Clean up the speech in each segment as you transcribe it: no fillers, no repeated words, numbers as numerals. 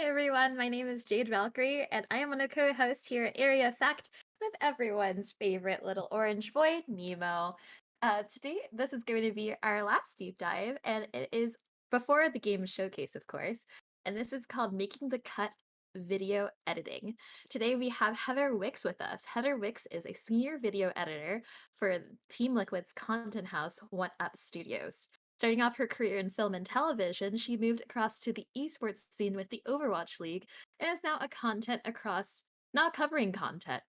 everyone, my name is Jade Valkyrie, and I am one of the co-hosts here at Area Fact with everyone's favorite little orange boy, Nemo. Today, this is going to be our last deep dive, and it is before the game showcase, of course. And this is called Making the Cut Video Editing. Today, we have Heather Wicks with us. Heather Wicks is a senior video editor for Team Liquid's content house, One Up Studios. Starting off her career in film and television, she moved across to the esports scene with the Overwatch League and is now covering content,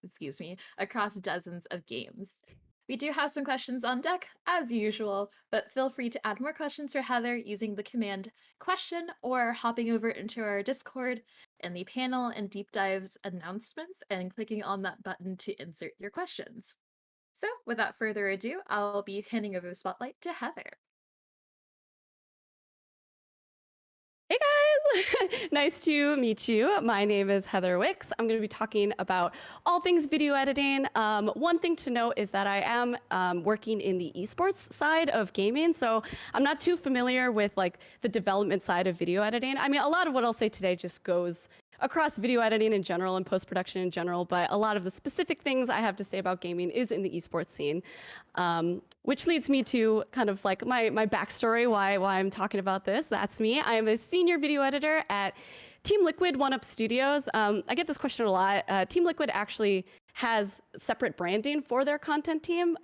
across dozens of games. We do have some questions on deck, as usual, but feel free to add more questions for Heather using the command question or hopping over into our Discord in the panel and deep dives announcements and clicking on that button to insert your questions. So, without further ado, I'll be handing over the spotlight to Heather. Hey guys! Nice to meet you. My name is Heather Wicks. I'm going to be talking about all things video editing. One thing to note is that I am working in the esports side of gaming, so I'm not too familiar with like the development side of video editing. I mean, a lot of what I'll say today just goes across video editing in general and post-production in general, but a lot of the specific things I have to say about gaming is in the esports scene. Which leads me to kind of like my backstory, why I'm talking about this. That's me. I am a senior video editor at Team Liquid One Up Studios. I get this question a lot. Team Liquid actually has separate branding for their content team,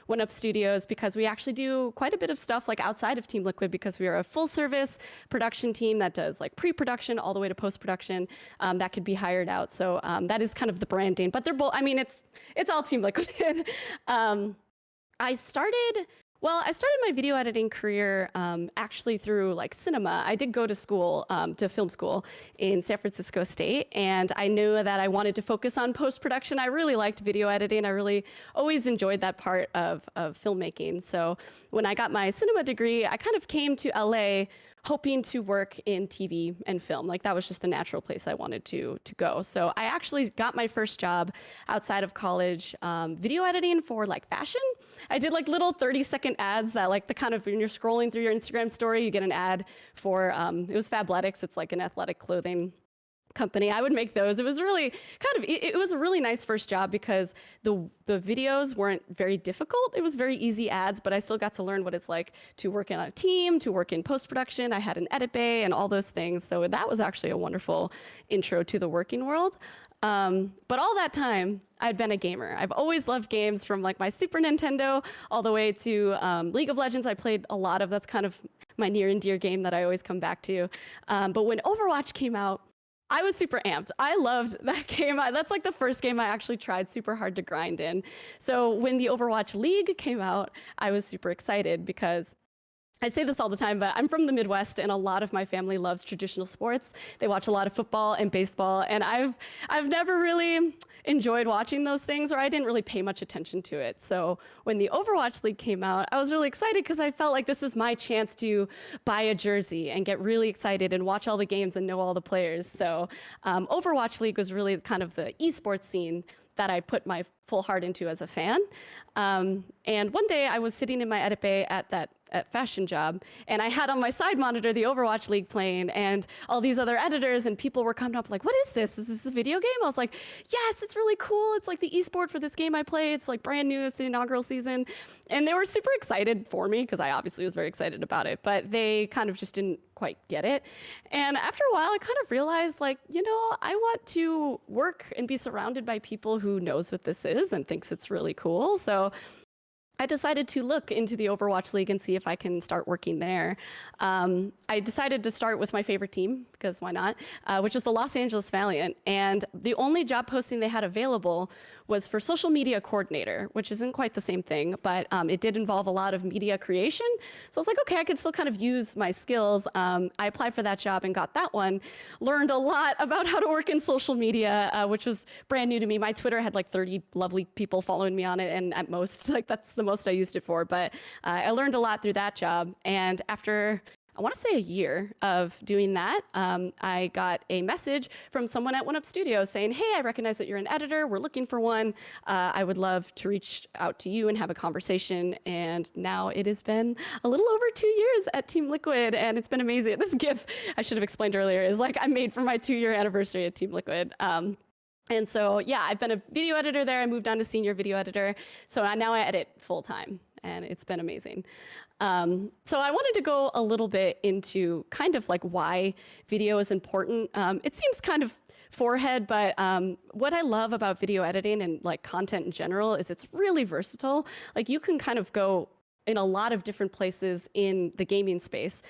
One Up Studios, because we actually do quite a bit of stuff like outside of Team Liquid because we are a full service production team that does like pre-production all the way to post-production that could be hired out. So that is kind of the branding, but they're both, I mean, it's all Team Liquid. I started my video editing career actually through like cinema. I did go to school, to film school in San Francisco State, and I knew that I wanted to focus on post-production. I really liked video editing. I really always enjoyed that part of filmmaking. So when I got my cinema degree, I kind of came to LA hoping to work in TV and film. Like that was just the natural place I wanted to go. So I actually got my first job outside of college, video editing for like fashion. I did like little 30-second ads that like the kind of, when you're scrolling through your Instagram story, you get an ad for, it was Fabletics. It's like an athletic clothing company. I would make those. It was really it was a really nice first job because the videos weren't very difficult. It was very easy ads, but I still got to learn what it's like to work in a team, to work in post-production. I had an edit bay and all those things. So that was actually a wonderful intro to the working world. But all that time, I'd been a gamer. I've always loved games from like my Super Nintendo all the way to League of Legends. I played a lot of, that's kind of my near and dear game that I always come back to. But when Overwatch came out, I was super amped. I loved that game. That's like the first game I actually tried super hard to grind in. So when the Overwatch League came out, I was super excited because I say this all the time, but I'm from the Midwest and a lot of my family loves traditional sports. They watch a lot of football and baseball, and I've never really enjoyed watching those things, or I didn't really pay much attention to it. So when the Overwatch League came out, I was really excited because I felt like this is my chance to buy a jersey and get really excited and watch all the games and know all the players. So Overwatch League was really kind of the esports scene that I put my full heart into as a fan. And one day I was sitting in my edit bay at fashion job, and I had on my side monitor the Overwatch League playing, and all these other editors and people were coming up like, what is this? Is this a video game? I was like, yes, it's really cool. It's like the esport for this game I play. It's like brand new. It's the inaugural season. And they were super excited for me because I obviously was very excited about it, but they kind of just didn't quite get it. And after a while, I kind of realized like, you know, I want to work and be surrounded by people who knows what this is and thinks it's really cool. So I decided to look into the Overwatch League and see if I can start working there. I decided to start with my favorite team, because why not, which was the Los Angeles Valiant. And the only job posting they had available was for social media coordinator, which isn't quite the same thing, but it did involve a lot of media creation. So I was like, okay, I could still kind of use my skills. I applied for that job and got that one. Learned a lot about how to work in social media, which was brand new to me. My Twitter had like 30 lovely people following me on it, and at most, like that's the most I used it for. But I learned a lot through that job. And after I want to say a year of doing that. I got a message from someone at One Up Studios saying, "Hey, I recognize that you're an editor. We're looking for one. I would love to reach out to you and have a conversation." And now it has been a little over 2 years at Team Liquid, and it's been amazing. This GIF I should have explained earlier is like I made for my 2-year anniversary at Team Liquid. And so, yeah, I've been a video editor there. I moved on to senior video editor. So now I edit full time, and it's been amazing. So I wanted to go a little bit into kind of like why video is important. It seems kind of forehead, but what I love about video editing and like content in general is it's really versatile. Like you can kind of go in a lot of different places in the gaming space,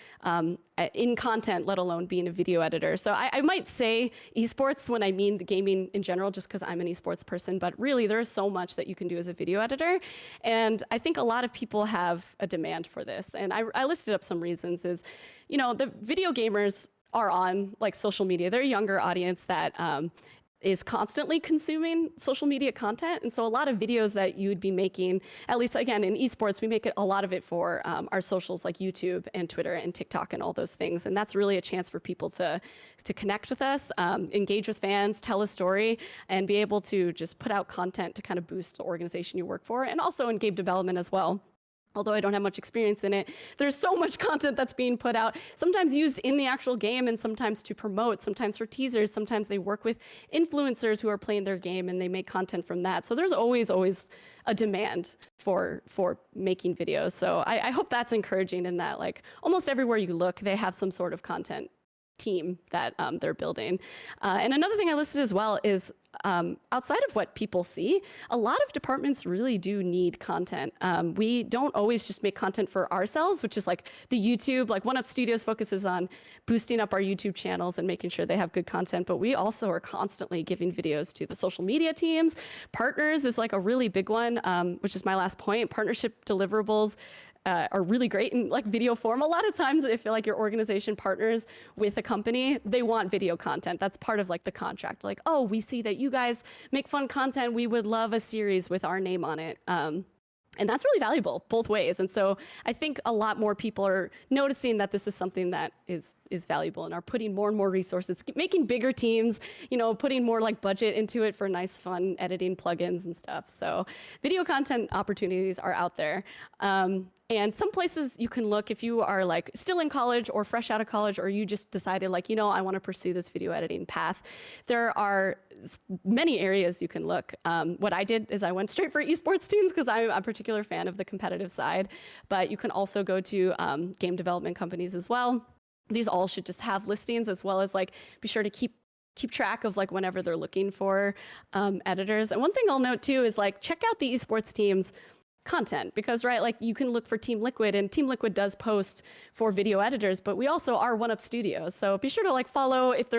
in content, let alone being a video editor. So I might say esports when I mean the gaming in general, just because I'm an esports person, but really there's so much that you can do as a video editor. And I think a lot of people have a demand for this. And I listed up some reasons is, the video gamers are on like social media. They're a younger audience that is constantly consuming social media content. And so a lot of videos that you would be making, at least again in esports, we make a lot of it for our socials like YouTube and Twitter and TikTok and all those things. And that's really a chance for people to connect with us, engage with fans, tell a story, and be able to just put out content to kind of boost the organization you work for, and also in game development as well. Although I don't have much experience in it, there's so much content that's being put out, sometimes used in the actual game and sometimes to promote, sometimes for teasers, sometimes they work with influencers who are playing their game and they make content from that. So there's always a demand for making videos. So I hope that's encouraging in that like almost everywhere you look, they have some sort of content team that they're building. And another thing I listed as well is outside of what people see, a lot of departments really do need content. We don't always just make content for ourselves, which is like the YouTube, like One Up Studios focuses on boosting up our YouTube channels and making sure they have good content, but we also are constantly giving videos to the social media teams. Partners is like a really big one, which is my last point. Partnership deliverables are really great in like video form. A lot of times if like your organization partners with a company, they want video content. That's part of like the contract. Like, oh, we see that you guys make fun content. We would love a series with our name on it. And that's really valuable both ways. And so I think a lot more people are noticing that this is something that is valuable and are putting more and more resources, making bigger teams, putting more like budget into it for nice, fun editing plugins and stuff. So video content opportunities are out there. And some places you can look if you are like still in college or fresh out of college, or you just decided like, I want to pursue this video editing path. There are many areas you can look. What I did is I went straight for esports teams because I'm a particular fan of the competitive side, but you can also go to game development companies as well. These all should just have listings, as well as like be sure to keep track of like whenever they're looking for editors. And one thing I'll note too is like check out the esports teams content, because right, like you can look for Team Liquid, and Team Liquid does post for video editors, but we also are One Up Studios. So be sure to like follow if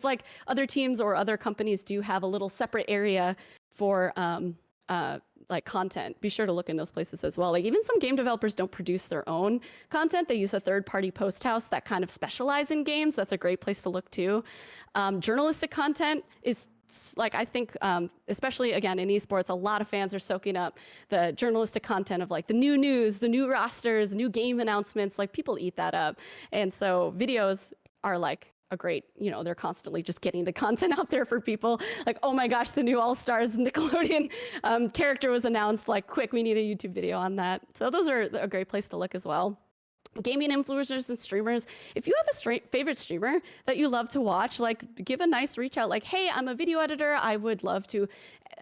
like other teams or other companies do have a little separate area for like content. Be sure to look in those places as well. Like even some game developers don't produce their own content. They use a third-party post house that kind of specialize in games. That's a great place to look too. Journalistic content is like, I think, especially again in esports, a lot of fans are soaking up the journalistic content of like the new news, the new rosters, new game announcements. Like people eat that up. And so videos are like a great, they're constantly just getting the content out there for people. Like, oh my gosh, the new All-Stars Nickelodeon character was announced. Like, quick, we need a YouTube video on that. So those are a great place to look as well. Gaming influencers and streamers, if you have a favorite streamer that you love to watch, like give a nice reach out, like, hey, I'm a video editor, I would love to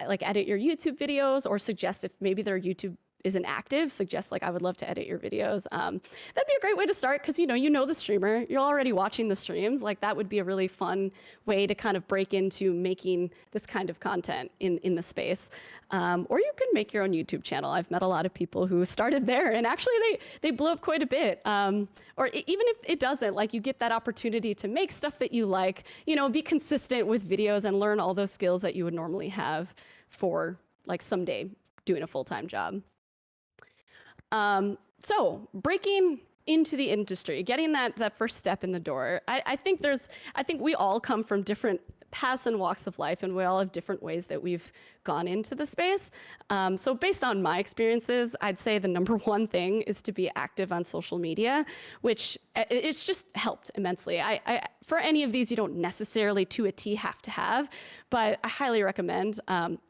like edit your YouTube videos, or suggest if maybe their YouTube isn't active, suggest like, I would love to edit your videos. That'd be a great way to start, because you know the streamer, you're already watching the streams. Like that would be a really fun way to kind of break into making this kind of content in the space. Or you can make your own YouTube channel. I've met a lot of people who started there, and actually they blew up quite a bit. Or even if it doesn't, like you get that opportunity to make stuff that you like, be consistent with videos and learn all those skills that you would normally have for like someday doing a full-time job. So breaking into the industry, getting that first step in the door, I think we all come from different paths and walks of life, and we all have different ways that we've gone into the space. So based on my experiences, I'd say the number one thing is to be active on social media, which it's just helped immensely. For any of these, you don't necessarily to a T have to have, but I highly recommend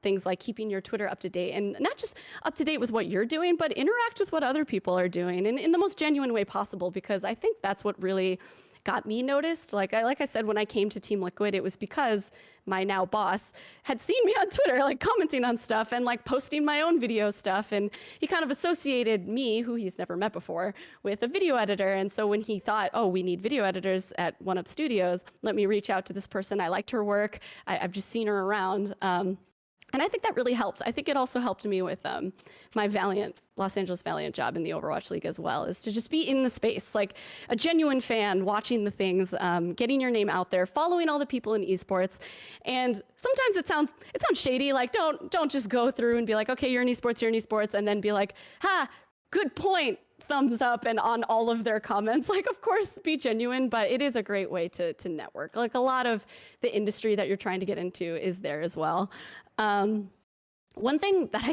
things like keeping your Twitter up to date, and not just up to date with what you're doing, but interact with what other people are doing in the most genuine way possible, because I think that's what really got me noticed. Like I said, when I came to Team Liquid, it was because my now boss had seen me on Twitter, like commenting on stuff and like posting my own video stuff. And he kind of associated me, who he's never met before, with a video editor. And so when he thought, oh, we need video editors at One Up Studios, let me reach out to this person. I liked her work. I've just seen her around. And I think that really helped. I think it also helped me with my Los Angeles Valiant job in the Overwatch League as well, is to just be in the space, like a genuine fan, watching the things, getting your name out there, following all the people in esports. And sometimes it sounds shady, like don't just go through and be like, okay, you're in esports, and then be like, ha, good point, thumbs up, and on all of their comments. Like, of course, be genuine, but it is a great way to network. Like, a lot of the industry that you're trying to get into is there as well. One thing that I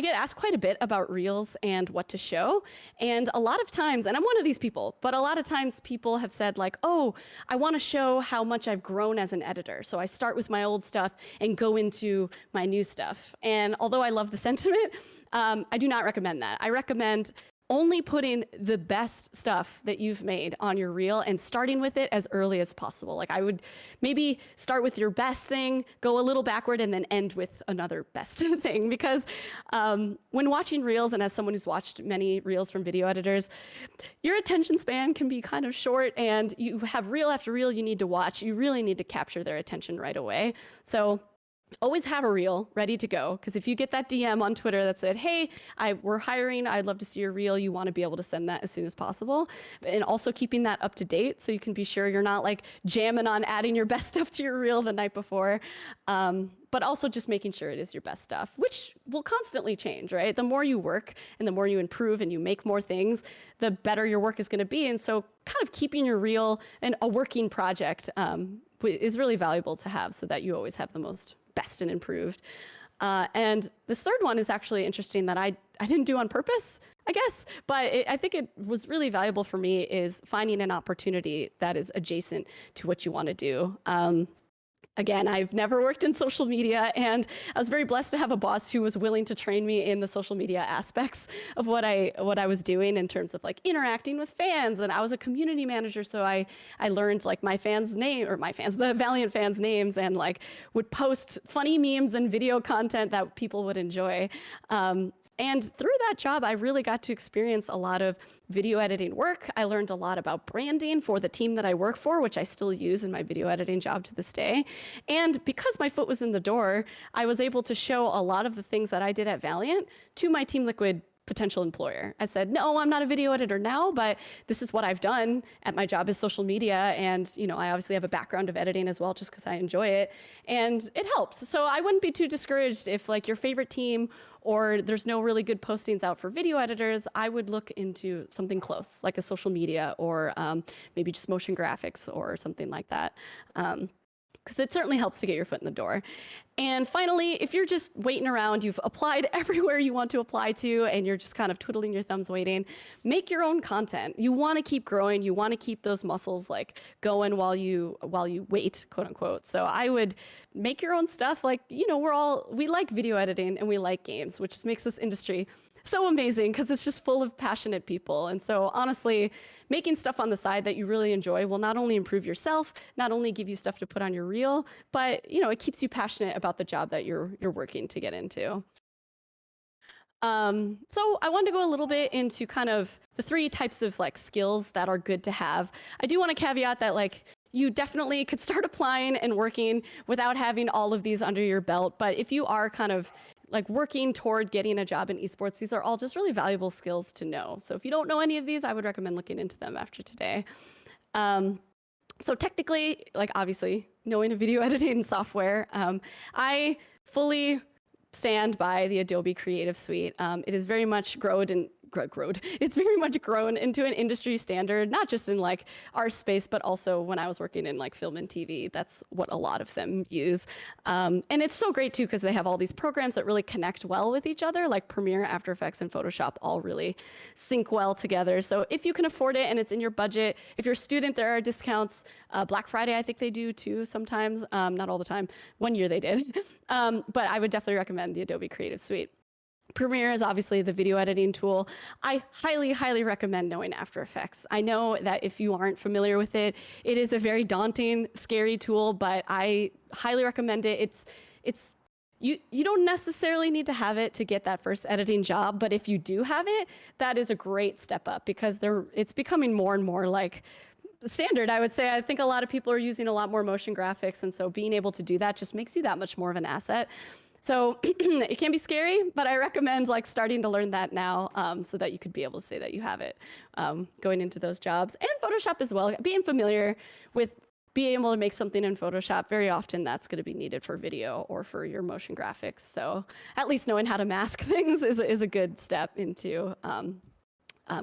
get asked quite a bit about Reels and what to show. And a lot of times, and I'm one of these people, but a lot of times people have said like, oh, I want to show how much I've grown as an editor. So I start with my old stuff and go into my new stuff. And although I love the sentiment, I do not recommend that. I recommend only putting the best stuff that you've made on your reel and starting with it as early as possible. Like, I would maybe start with your best thing, go a little backward, and then end with another best thing. Because when watching reels, and as someone who's watched many reels from video editors, your attention span can be kind of short, and you have reel after reel you need to watch. You really need to capture their attention right away. So always have a reel ready to go, because if you get that DM on Twitter that said, hey, we're hiring, I'd love to see your reel, you want to be able to send that as soon as possible. And also keeping that up to date so you can be sure you're not like jamming on adding your best stuff to your reel the night before. But also just making sure it is your best stuff, which will constantly change, right? The more you work and the more you improve and you make more things, the better your work is going to be. And so kind of keeping your reel and a working project is really valuable to have, so that you always have the most best and improved. And this third one is actually interesting, that I didn't do on purpose, I guess, but I think it was really valuable for me, is finding an opportunity that is adjacent to what you want to do. Again, I've never worked in social media, and I was very blessed to have a boss who was willing to train me in the social media aspects of what I was doing in terms of like interacting with fans. And I was a community manager, so I learned like the Valiant fans' names, and like would post funny memes and video content that people would enjoy. And through that job, I really got to experience a lot of video editing work. I learned a lot about branding for the team that I work for, which I still use in my video editing job to this day. And because my foot was in the door, I was able to show a lot of the things that I did at Valiant to my Team Liquid potential employer. I said, no, I'm not a video editor now, but this is what I've done at my job as social media. And, I obviously have a background of editing as well, just because I enjoy it. And it helps. So I wouldn't be too discouraged if like your favorite team, or there's no really good postings out for video editors. I would look into something close, like a social media, or maybe just motion graphics or something like that. Because it certainly helps to get your foot in the door. And finally, if you're just waiting around, you've applied everywhere you want to apply to, and you're just kind of twiddling your thumbs waiting, make your own content. You want to keep growing. You want to keep those muscles like going while you wait, quote unquote. So I would make your own stuff. Like, we like video editing and we like games, which just makes this industry so amazing, because it's just full of passionate people. And so honestly, making stuff on the side that you really enjoy will not only improve yourself, not only give you stuff to put on your reel, but it keeps you passionate about the job that you're working to get into. So I wanted to go a little bit into kind of the 3 types of like skills that are good to have. I do want to caveat that like you definitely could start applying and working without having all of these under your belt. But if you are kind of like working toward getting a job in esports, these are all just really valuable skills to know. So if you don't know any of these, I would recommend looking into them after today. So technically, like obviously, knowing a video editing software, I fully stand by the Adobe Creative Suite. It is very much grown It's very much grown into an industry standard, not just in like our space, but also when I was working in like film and TV. That's what a lot of them use. And it's so great too, because they have all these programs that really connect well with each other, like Premiere, After Effects, and Photoshop all really sync well together. So if you can afford it and it's in your budget, if you're a student, there are discounts. Black Friday, I think they do too sometimes, not all the time. One year they did. But I would definitely recommend the Adobe Creative Suite. Premiere is obviously the video editing tool. I highly, highly recommend knowing After Effects. I know that if you aren't familiar with it, it is a very daunting, scary tool, but I highly recommend it. You don't necessarily need to have it to get that first editing job, but if you do have it, that is a great step up because it's becoming more and more like standard, I would say. I think a lot of people are using a lot more motion graphics, and so being able to do that just makes you that much more of an asset. So it can be scary, but I recommend like starting to learn that now so that you could be able to say that you have it going into those jobs. And Photoshop as well, being familiar with being able to make something in Photoshop, very often that's going to be needed for video or for your motion graphics. So at least knowing how to mask things is a good step into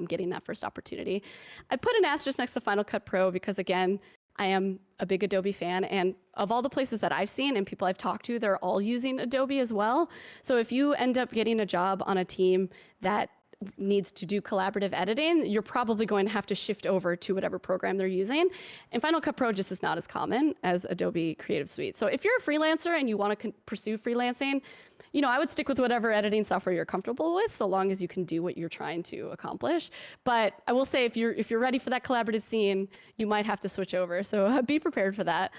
getting that first opportunity. I put an asterisk next to Final Cut Pro because, again, I am a big Adobe fan, and of all the places that I've seen and people I've talked to, they're all using Adobe as well. So if you end up getting a job on a team that needs to do collaborative editing, you're probably going to have to shift over to whatever program they're using. And Final Cut Pro just is not as common as Adobe Creative Suite. So if you're a freelancer and you want to pursue freelancing, I would stick with whatever editing software you're comfortable with, so long as you can do what you're trying to accomplish. But I will say, if you're ready for that collaborative scene, you might have to switch over. So be prepared for that.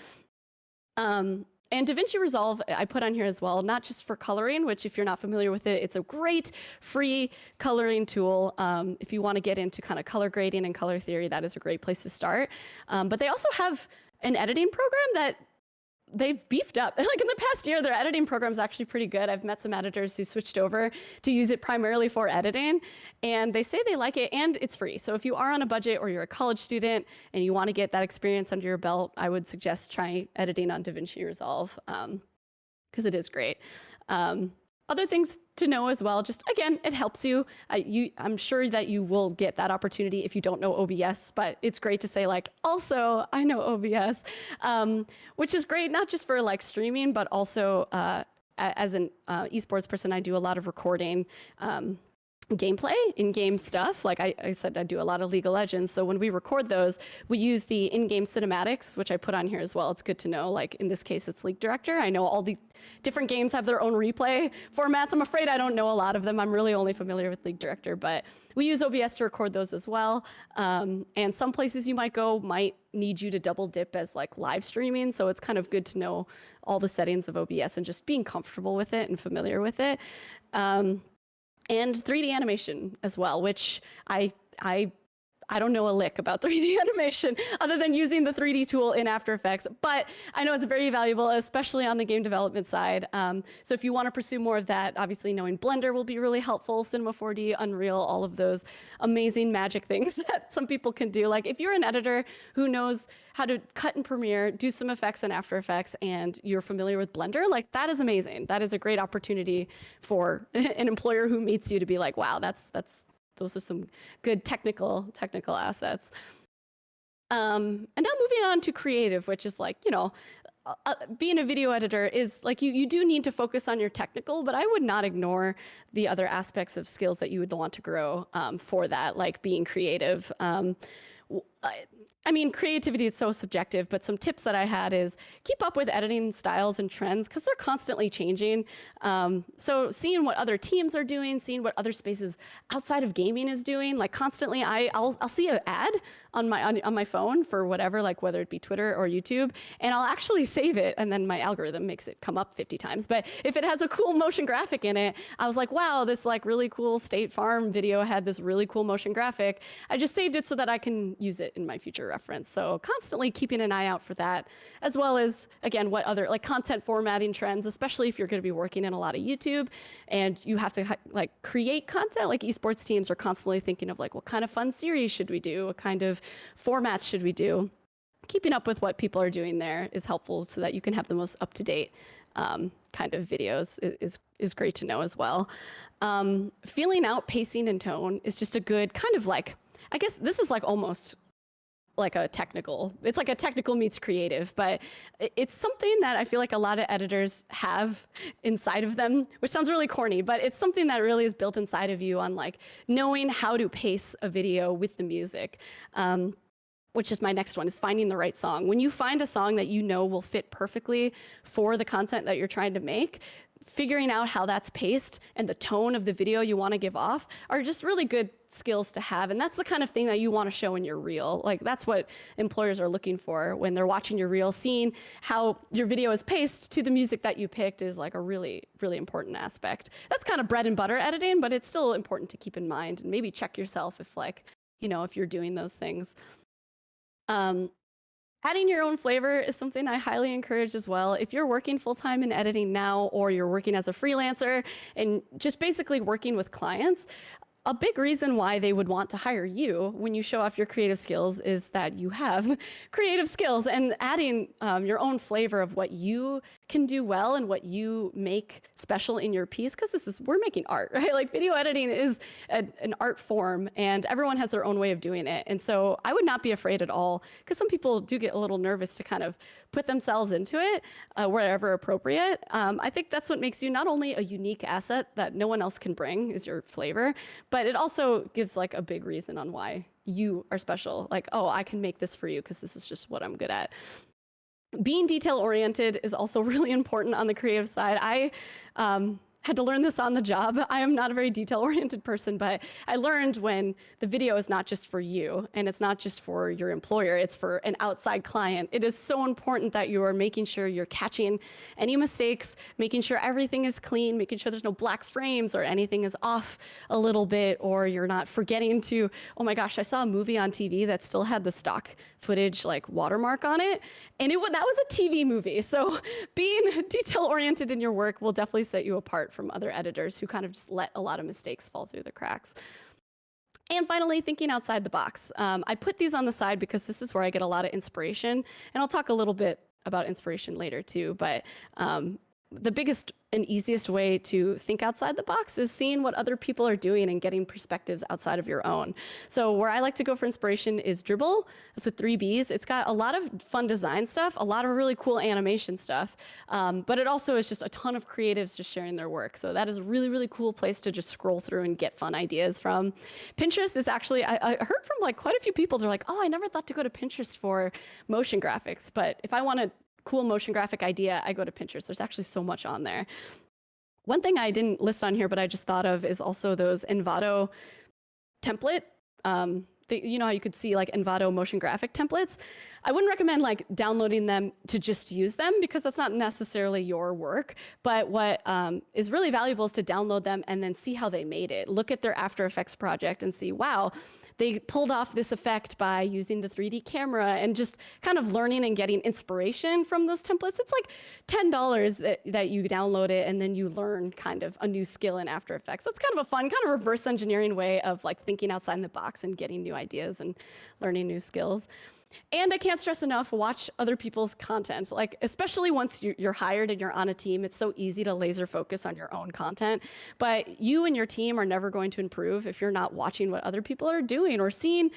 And DaVinci Resolve, I put on here as well, not just for coloring, which if you're not familiar with it, it's a great free coloring tool. If you want to get into kind of color grading and color theory, that is a great place to start. But they also have an editing program that they've beefed up. Like in the past year, their editing program is actually pretty good. I've met some editors who switched over to use it primarily for editing, and they say they like it, and it's free. So if you are on a budget or you're a college student and you want to get that experience under your belt, I would suggest trying editing on DaVinci Resolve because it is great. Other things to know as well, just again, it helps you. I'm sure that you will get that opportunity if you don't know OBS, but it's great to say like, also, I know OBS, which is great, not just for like streaming, but also as an esports person, I do a lot of recording gameplay, in-game stuff. Like I said, I do a lot of League of Legends. So when we record those, we use the in-game cinematics, which I put on here as well. It's good to know. Like in this case, it's League Director. I know all the different games have their own replay formats. I'm afraid I don't know a lot of them. I'm really only familiar with League Director, but we use OBS to record those as well. And some places you might go might need you to double dip as like live streaming. So it's kind of good to know all the settings of OBS and just being comfortable with it and familiar with it. And 3D animation as well, which I don't know a lick about 3D animation other than using the 3D tool in After Effects, but I know it's very valuable, especially on the game development side. So if you want to pursue more of that, obviously knowing Blender will be really helpful, Cinema 4D, Unreal, all of those amazing magic things that some people can do. Like if you're an editor who knows how to cut in Premiere, do some effects in After Effects, and you're familiar with Blender, like that is amazing. That is a great opportunity for an employer who meets you to be like, wow, those are some good technical assets. And now moving on to creative, which is like, being a video editor is like, you do need to focus on your technical, but I would not ignore the other aspects of skills that you would want to grow for that, like being creative. I mean, creativity is so subjective, but some tips that I had is keep up with editing styles and trends because they're constantly changing. So seeing what other teams are doing, seeing what other spaces outside of gaming is doing, like constantly, I'll see an ad on my phone for whatever, like whether it be Twitter or YouTube, and I'll actually save it, and then my algorithm makes it come up 50 times. But if it has a cool motion graphic in it, I was like, wow, this like really cool State Farm video had this really cool motion graphic. I just saved it so that I can use it in my future reference. So constantly keeping an eye out for that, as well as, again, what other like content formatting trends, especially if you're going to be working in a lot of YouTube and you have to like create content. Like esports teams are constantly thinking of like, what kind of fun series should we do? What kind of formats should we do? Keeping up with what people are doing there is helpful so that you can have the most up-to-date kind of videos is is great to know as well. Feeling out pacing and tone is just a good kind of like, I guess this is like almost like it's like a technical meets creative, but it's something that I feel like a lot of editors have inside of them, which sounds really corny, but it's something that really is built inside of you on like knowing how to pace a video with the music. Which is my next one, is finding the right song. When you find a song that you know will fit perfectly for the content that you're trying to make, figuring out how that's paced and the tone of the video you want to give off are just really good skills to have. And that's the kind of thing that you want to show in your reel. Like that's what employers are looking for when they're watching your reel. Seeing how your video is paced to the music that you picked is like a really, really important aspect. That's kind of bread and butter editing, but it's still important to keep in mind and maybe check yourself if like, if you're doing those things. Adding your own flavor is something I highly encourage as well. If you're working full-time in editing now, or you're working as a freelancer and just basically working with clients, a big reason why they would want to hire you when you show off your creative skills is that you have creative skills, and adding your own flavor of what you can do well and what you make special in your piece, because we're making art, right? Like video editing is an art form and everyone has their own way of doing it. And so I would not be afraid at all, because some people do get a little nervous to kind of put themselves into it wherever appropriate. I think that's what makes you not only a unique asset that no one else can bring is your flavor, but it also gives like a big reason on why you are special. Like, oh, I can make this for you because this is just what I'm good at. Being detail oriented is also really important on the creative side. I had to learn this on the job. I am not a very detail-oriented person, but I learned when the video is not just for you and it's not just for your employer, it's for an outside client. It is so important that you are making sure you're catching any mistakes, making sure everything is clean, making sure there's no black frames or anything is off a little bit, or you're not forgetting to, oh my gosh, I saw a movie on TV that still had the stock footage like watermark on it, and that was a TV movie. So being detail-oriented in your work will definitely set you apart from other editors who kind of just let a lot of mistakes fall through the cracks. And finally, thinking outside the box. I put these on the side because this is where I get a lot of inspiration, and I'll talk a little bit about inspiration later too, but the biggest and easiest way to think outside the box is seeing what other people are doing and getting perspectives outside of your own. So where I like to go for inspiration is Dribbble. It's with 3 Bs. It's got a lot of fun design stuff, a lot of really cool animation stuff, but it also is just a ton of creatives just sharing their work. So that is a really, really cool place to just scroll through and get fun ideas from. Pinterest is actually, I heard from like quite a few people, they're like, oh, I never thought to go to Pinterest for motion graphics, but if I want a cool motion graphic idea, I go to Pinterest. There's actually so much on there. One thing I didn't list on here, but I just thought of, is also those Envato template. You know how you could see like Envato motion graphic templates? I wouldn't recommend like downloading them to just use them, because that's not necessarily your work. But what is really valuable is to download them and then see how they made it. Look at their After Effects project and see, wow, they pulled off this effect by using the 3D camera, and just kind of learning and getting inspiration from those templates. It's like $10 that you download it, and then you learn kind of a new skill in After Effects. That's kind of a fun, kind of reverse engineering way of like thinking outside the box and getting new ideas and learning new skills. And I can't stress enough, watch other people's content. Like, especially once you're hired and you're on a team, it's so easy to laser focus on your own content. But you and your team are never going to improve if you're not watching what other people are doing, or seeing,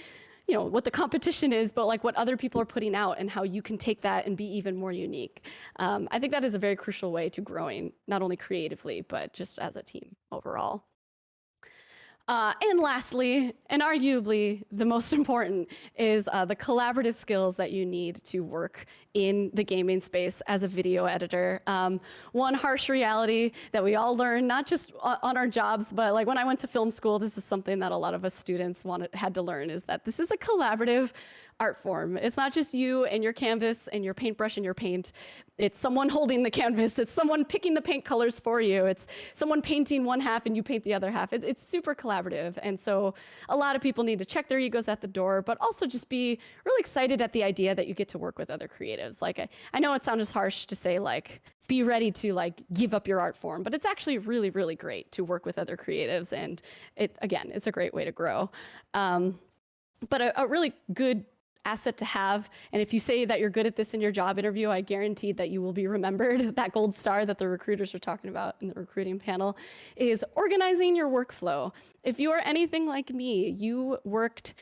what the competition is, but like what other people are putting out and how you can take that and be even more unique. I think that is a very crucial way to growing, not only creatively, but just as a team overall. And lastly, and arguably the most important, is the collaborative skills that you need to work in the gaming space as a video editor. One harsh reality that we all learn, not just on our jobs, but like when I went to film school, this is something that a lot of us students had to learn, is that this is a collaborative art form. It's not just you and your canvas and your paintbrush and your paint. It's someone holding the canvas. It's someone picking the paint colors for you. It's someone painting one half and you paint the other half. It's super collaborative. And so a lot of people need to check their egos at the door, but also just be really excited at the idea that you get to work with other creatives. Like, I know it sounds harsh to say like, be ready to like give up your art form, but it's actually really, really great to work with other creatives. And again, it's a great way to grow. But a really good asset to have. And if you say that you're good at this in your job interview, I guarantee that you will be remembered. That gold star that the recruiters are talking about in the recruiting panel is organizing your workflow. If you are anything like me, you worked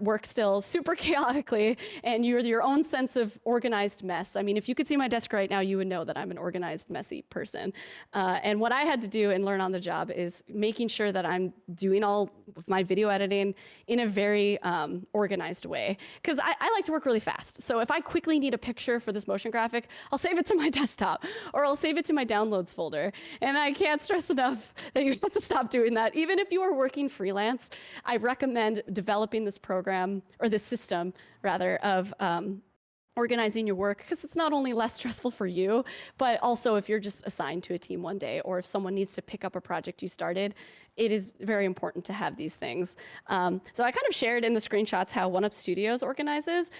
work still super chaotically, and you're your own sense of organized mess. I mean, if you could see my desk right now, you would know that I'm an organized, messy person. And what I had to do and learn on the job is making sure that I'm doing all of my video editing in a very organized way. Because I like to work really fast. So if I quickly need a picture for this motion graphic, I'll save it to my desktop, or I'll save it to my downloads folder. And I can't stress enough that you have to stop doing that. Even if you are working freelance, I recommend developing this program, or this system rather, of organizing your work, because it's not only less stressful for you, but also if you're just assigned to a team one day, or if someone needs to pick up a project you started, it is very important to have these things. So I kind of shared in the screenshots how OneUp Studios organizes.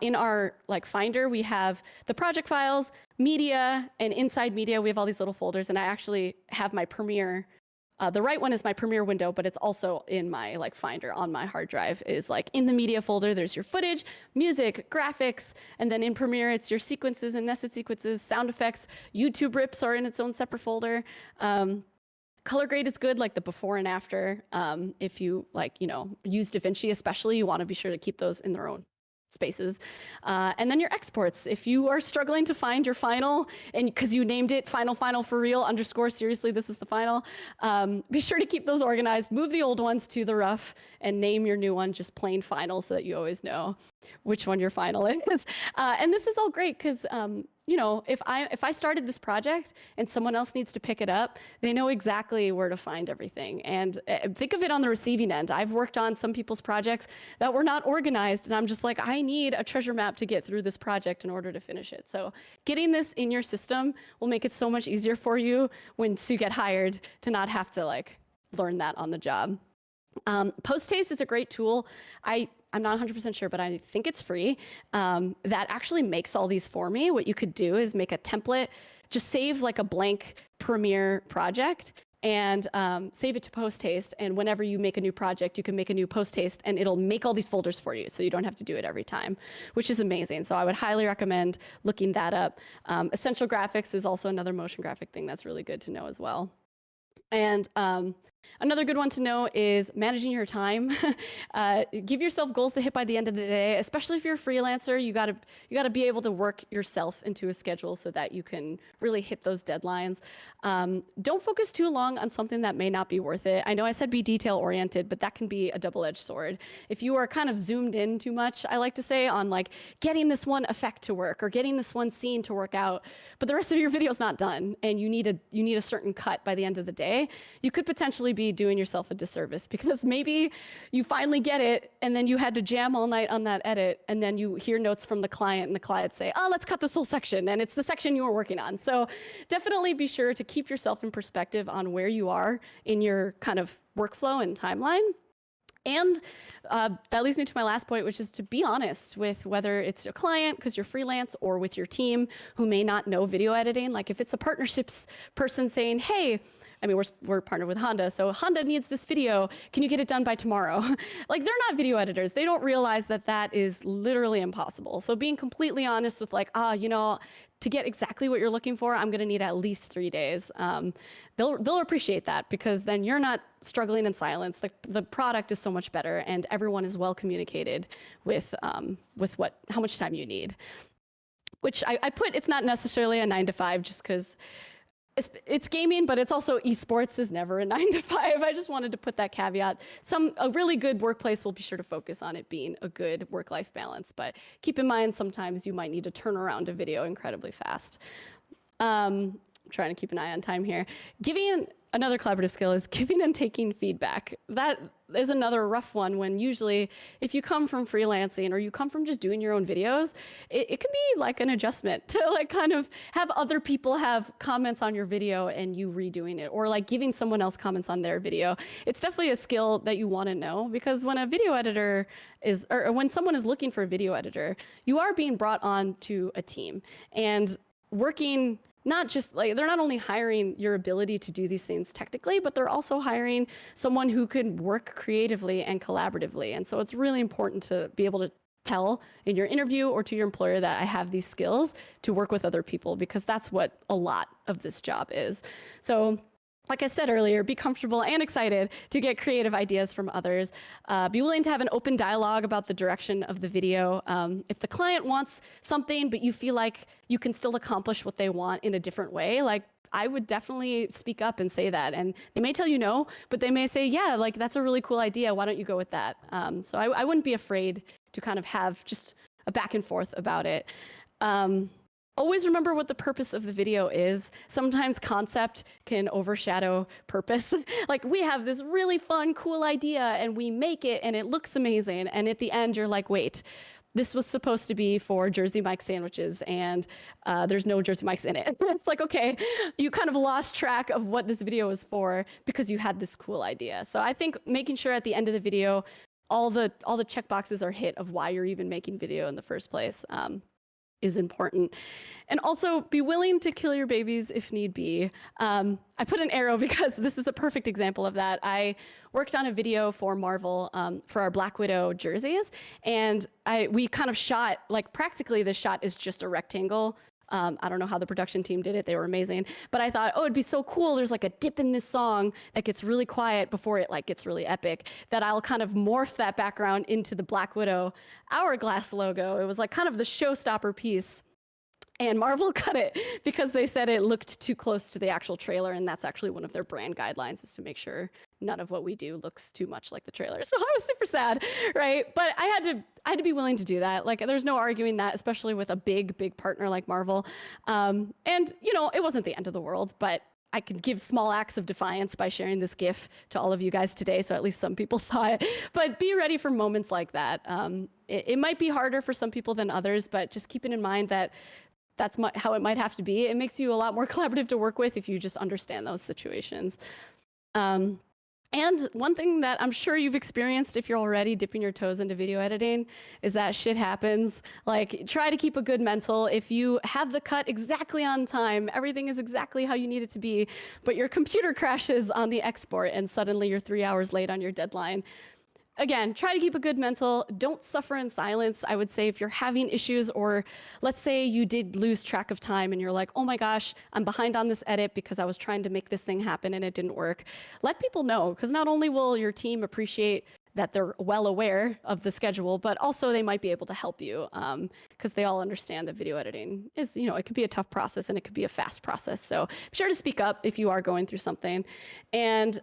In our Finder, we have the project files, media, and inside media, we have all these little folders, and I actually have my Premiere. The right one is my Premiere window, but it's also in my Finder on my hard drive. Is in the media folder, there's your footage, music, graphics, and then in Premiere, it's your sequences and nested sequences, sound effects. YouTube rips are in its own separate folder. Color grade is good, like the before and after. If you use DaVinci especially, you want to be sure to keep those in their own spaces. And then your exports. If you are struggling to find your final, and because you named it final for real _ seriously, this is the final, be sure to keep those organized. Move the old ones to the rough and name your new one just plain final, so that you always know which one your final is. And this is all great because if I started this project and someone else needs to pick it up, they know exactly where to find everything. And think of it on the receiving end. I've worked on some people's projects that were not organized, and I'm just like, I need a treasure map to get through this project in order to finish it. So getting this in your system will make it so much easier for you once you get hired to not have to learn that on the job. Post-Haste is a great tool. I'm not 100% sure, but I think it's free. That actually makes all these for me. What you could do is make a template, just save a blank Premiere project, and save it to Post-Haste. And whenever you make a new project, you can make a new Post-Haste, and it'll make all these folders for you, so you don't have to do it every time, which is amazing. So I would highly recommend looking that up. Essential Graphics is also another motion graphic thing that's really good to know as well. And another good one to know is managing your time. Give yourself goals to hit by the end of the day, especially if you're a freelancer. You gotta be able to work yourself into a schedule so that you can really hit those deadlines. Don't focus too long on something that may not be worth it. I know I said be detail oriented, but that can be a double-edged sword. If you are kind of zoomed in too much, I like to say, on getting this one effect to work or getting this one scene to work out, but the rest of your video is not done, and you need a certain cut by the end of the day, you could potentially be doing yourself a disservice, because maybe you finally get it and then you had to jam all night on that edit, and then you hear notes from the client, and the client say, oh, let's cut this whole section, and it's the section you were working on. So definitely be sure to keep yourself in perspective on where you are in your kind of workflow and timeline. And that leads me to my last point, which is to be honest with whether it's a client, because you're freelance, or with your team who may not know video editing. If it's a partnerships person saying, hey, I mean, we're partnered with Honda, so Honda needs this video. Can you get it done by tomorrow? They're not video editors. They don't realize that that is literally impossible. So being completely honest with to get exactly what you're looking for, I'm gonna need at least 3 days. They'll appreciate that, because then you're not struggling in silence. The product is so much better, and everyone is well communicated with how much time you need. Which I put, it's not necessarily a 9 to 5, just because it's gaming, but it's also esports is never a 9 to 5. I just wanted to put that caveat. A really good workplace will be sure to focus on it being a good work-life balance, but keep in mind sometimes you might need to turn around a video incredibly fast. I'm trying to keep an eye on time here. Another collaborative skill is giving and taking feedback. That is another rough one, when usually if you come from freelancing or you come from just doing your own videos, it can be an adjustment to kind of have other people have comments on your video and you redoing it, or giving someone else comments on their video. It's definitely a skill that you want to know, because when a video editor or when someone is looking for a video editor, you are being brought on to a team and working. Not just they're not only hiring your ability to do these things technically, but they're also hiring someone who can work creatively and collaboratively. And so it's really important to be able to tell in your interview or to your employer that I have these skills to work with other people, because that's what a lot of this job is. So like I said earlier, be comfortable and excited to get creative ideas from others. Be willing to have an open dialogue about the direction of the video. If the client wants something, but you feel like you can still accomplish what they want in a different way, like I would definitely speak up and say that. And they may tell you no, but they may say, yeah, like that's a really cool idea. Why don't you go with that? So I wouldn't be afraid to kind of have just a back and forth about it. Always remember what the purpose of the video is. Sometimes concept can overshadow purpose. Like we have this really fun, cool idea and we make it and it looks amazing. And at the end, you're like, wait, this was supposed to be for Jersey Mike sandwiches and there's no Jersey Mikes in it. It's like, okay, you kind of lost track of what this video was for because you had this cool idea. So I think making sure at the end of the video, all the check boxes are hit of why you're even making video in the first place. Is important. And also be willing to kill your babies if need be. I put an arrow because this is a perfect example of that. I worked on a video for Marvel for our Black Widow jerseys, and we kind of shot, like practically the shot is just a rectangle. I don't know how the production team did it. They were amazing. But I thought, oh, it'd be so cool. There's like a dip in this song that gets really quiet before it like gets really epic, that I'll kind of morph that background into the Black Widow hourglass logo. It was like kind of the showstopper piece. And Marvel cut it because they said it looked too close to the actual trailer, and that's actually one of their brand guidelines, is to make sure none of what we do looks too much like the trailer. So I was super sad, right? But I had to be willing to do that. Like there's no arguing that, especially with a big partner like Marvel. And you know, it wasn't the end of the world, but I could give small acts of defiance by sharing this GIF to all of you guys today, so at least some people saw it. But be ready for moments like that. It might be harder for some people than others, but just keeping in mind that that's how it might have to be. It makes you a lot more collaborative to work with if you just understand those situations. And one thing that I'm sure you've experienced if you're already dipping your toes into video editing is that shit happens. Like, try to keep a good mental. If you have the cut exactly on time, everything is exactly how you need it to be, but your computer crashes on the export and suddenly you're 3 hours late on your deadline. Again, try to keep a good mental. Don't suffer in silence. I would say if you're having issues, or let's say you did lose track of time and you're like, oh my gosh, I'm behind on this edit because I was trying to make this thing happen and it didn't work. Let people know, because not only will your team appreciate that they're well aware of the schedule, but also they might be able to help you, because they all understand that video editing is, you know, it could be a tough process and it could be a fast process. So be sure to speak up if you are going through something. And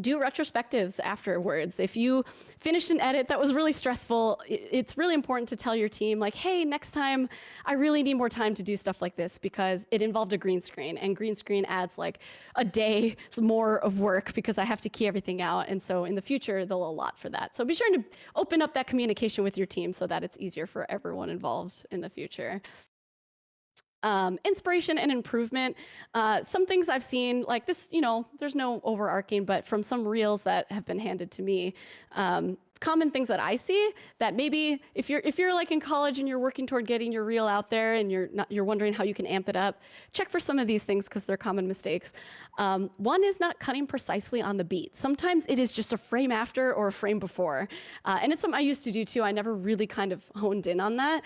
do retrospectives afterwards. If you finished an edit that was really stressful, it's really important to tell your team, like, hey, next time I really need more time to do stuff like this because it involved a green screen, and green screen adds like a day more of work because I have to key everything out. And so in the future, they'll allot for that. So be sure to open up that communication with your team so that it's easier for everyone involved in the future. Inspiration and improvement. Some things I've seen like this, you know, there's no overarching, but from some reels that have been handed to me, common things that I see that maybe if you're like in college and you're working toward getting your reel out there and you're wondering how you can amp it up, check for some of these things because they're common mistakes. One is not cutting precisely on the beat. Sometimes it is just a frame after or a frame before. And it's something I used to do too. I never really kind of honed in on that.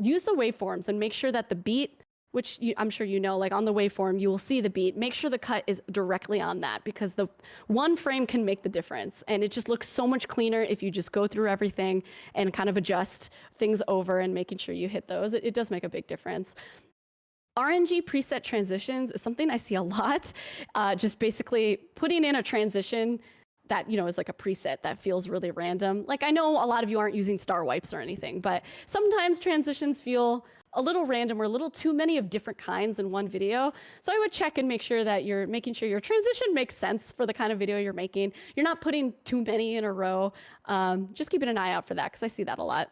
Use the waveforms and make sure that the beat, which I'm sure you know, like on the waveform, you will see the beat. Make sure the cut is directly on that, because the one frame can make the difference. And it just looks so much cleaner if you just go through everything and kind of adjust things over and making sure you hit those. It does make a big difference. RNG preset transitions is something I see a lot. Just basically putting in a transition that, you know, is like a preset that feels really random. Like, I know a lot of you aren't using star wipes or anything, but sometimes transitions feel a little random or a little too many of different kinds in one video. So I would check and make sure that you're making sure your transition makes sense for the kind of video you're making. You're not putting too many in a row. Just keeping an eye out for that, because I see that a lot.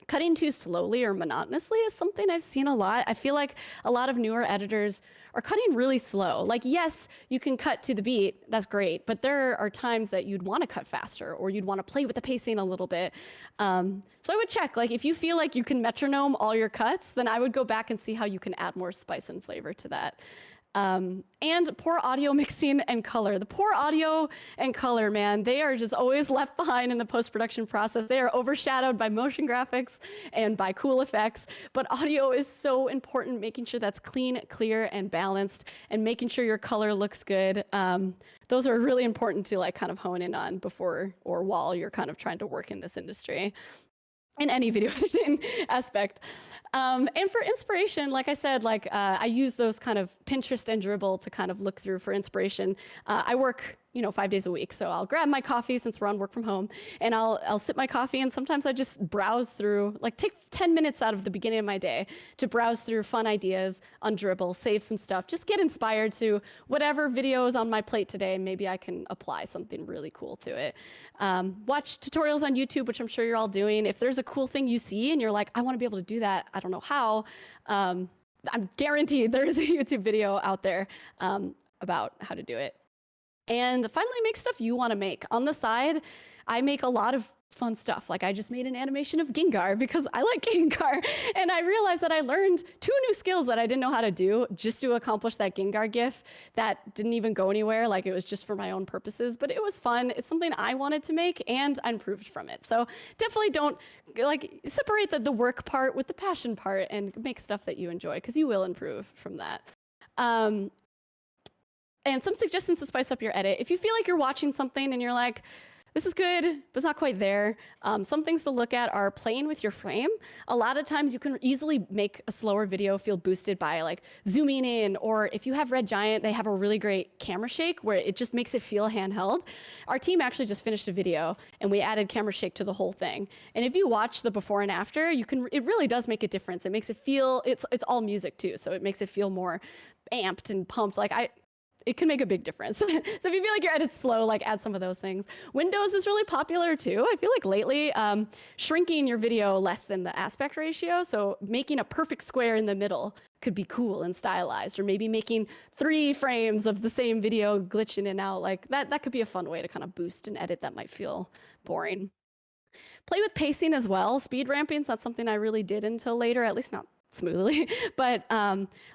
Cutting too slowly or monotonously is something I've seen a lot. I feel like a lot of newer editors are cutting really slow. Like, yes, you can cut to the beat, that's great, but there are times that you'd want to cut faster or you'd want to play with the pacing a little bit. So I would check, like, if you feel like you can metronome all your cuts, then I would go back and see how you can add more spice and flavor to that. And poor audio mixing and color. The poor audio and color, man, they are just always left behind in the post-production process. They are overshadowed by motion graphics and by cool effects, but audio is so important, making sure that's clean, clear, and balanced, and making sure your color looks good. Those are really important to like kind of hone in on before or while you're kind of trying to work in this industry, in any video editing aspect. And for inspiration, like I said, I use those kind of Pinterest and Dribbble to kind of look through for inspiration. I work, 5 days a week, so I'll grab my coffee since we're on work from home, and I'll sip my coffee, and sometimes I just browse through, like take 10 minutes out of the beginning of my day to browse through fun ideas on Dribbble, save some stuff, just get inspired to whatever video is on my plate today. Maybe I can apply something really cool to it. Watch tutorials on YouTube, which I'm sure you're all doing. If there's a cool thing you see and you're like, I want to be able to do that, I don't know how, I'm guaranteed there is a YouTube video out there about how to do it. And finally, make stuff you want to make. On the side, I make a lot of fun stuff. Like I just made an animation of Gengar because I like Gengar. And I realized that I learned 2 new skills that I didn't know how to do just to accomplish that Gengar GIF that didn't even go anywhere. Like it was just for my own purposes, but it was fun. It's something I wanted to make and I improved from it. So definitely don't separate the work part with the passion part and make stuff that you enjoy, because you will improve from that. And some suggestions to spice up your edit. If you feel like you're watching something and you're like, this is good, but it's not quite there. Some things to look at are playing with your frame. A lot of times you can easily make a slower video feel boosted by like zooming in, or if you have Red Giant, they have a really great camera shake where it just makes it feel handheld. Our team actually just finished a video and we added camera shake to the whole thing. And if you watch the before and after, it really does make a difference. It makes it feel, it's all music too, so it makes it feel more amped and pumped. It can make a big difference. So if you feel like your edit's slow, add some of those things. Windows is really popular too. I feel like lately, shrinking your video less than the aspect ratio, so making a perfect square in the middle could be cool and stylized, or maybe making 3 frames of the same video glitch in and out. That could be a fun way to kind of boost an edit that might feel boring. Play with pacing as well. Speed ramping's not something I really did until later, at least not smoothly. But